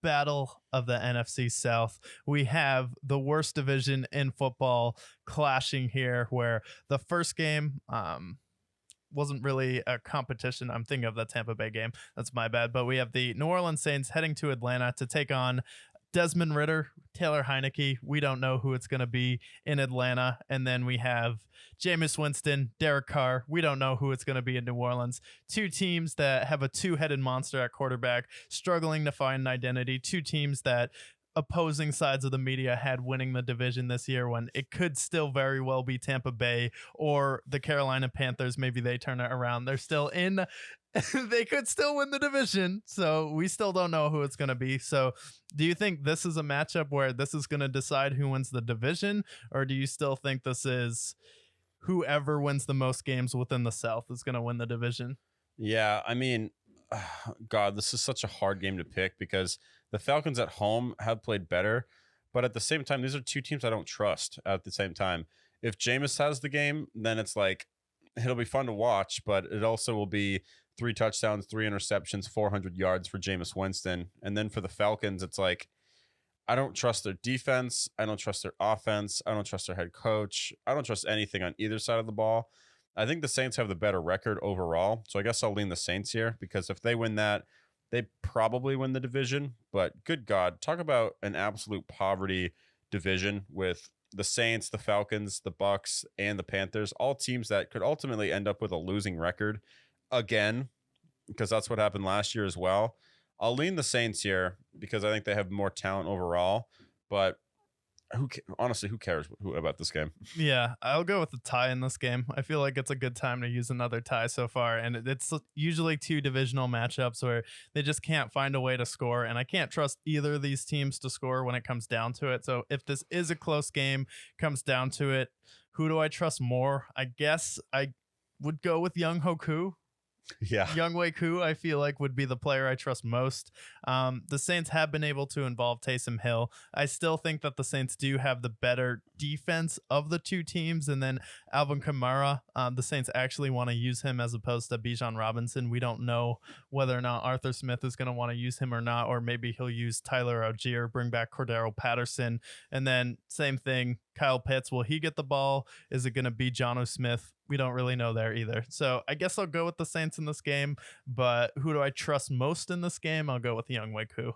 battle of the NFC South. We have the worst division in football clashing here, where the first game wasn't really a competition. I'm thinking of the Tampa Bay game. That's my bad. But we have the New Orleans Saints heading to Atlanta to take on Desmond Ritter, Taylor Heineke. We don't know who it's going to be in Atlanta. And then we have Jameis Winston, Derek Carr. We don't know who it's going to be in New Orleans. Two teams that have a two-headed monster at quarterback, struggling to find an identity. Two teams that opposing sides of the media had winning the division this year, when it could still very well be Tampa Bay or the Carolina Panthers. Maybe they turn it around. They're still in. They could still win the division. So we still don't know who it's going to be. So do you think this is a matchup where this is going to decide who wins the division? Or do you still think this is whoever wins the most games within the South is going to win the division? Yeah, I mean, God, this is such a hard game to pick because the Falcons at home have played better. But at the same time, these are two teams I don't trust at the same time. If Jameis has the game, then it's like, it'll be fun to watch, but it also will be 3 touchdowns, 3 interceptions, 400 yards for Jameis Winston. And then for the Falcons, it's like, I don't trust their defense. I don't trust their offense. I don't trust their head coach. I don't trust anything on either side of the ball. I think the Saints have the better record overall. So I guess I'll lean the Saints here because if they win that, they probably win the division. But good God, talk about an absolute poverty division with the Saints, the Falcons, the Bucks, and the Panthers, all teams that could ultimately end up with a losing record again, because that's what happened last year as well. I'll lean the Saints here because I think they have more talent overall, but honestly, who cares about this game? Yeah, I'll go with the tie in this game. I feel like it's a good time to use another tie so far. And it's usually two divisional matchups where they just can't find a way to score. And I can't trust either of these teams to score when it comes down to it. So if this is a close game, comes down to it, who do I trust more? I guess I would go with Young Hoku. Yeah. Young Wei Koo, I feel like, would be the player I trust most. The Saints have been able to involve Taysom Hill. I still think that the Saints do have the better defense of the two teams. And then Alvin Kamara, the Saints actually want to use him as opposed to Bijan Robinson. We don't know whether or not Arthur Smith is going to want to use him or not, or maybe he'll use Tyler Algier, bring back Cordero Patterson. And then same thing, Kyle Pitts, will he get the ball? Is it going to be Jonnu Smith? We don't really know there either. So I guess I'll go with the Saints in this game, but who do I trust most in this game? I'll go with Young Wei Koo.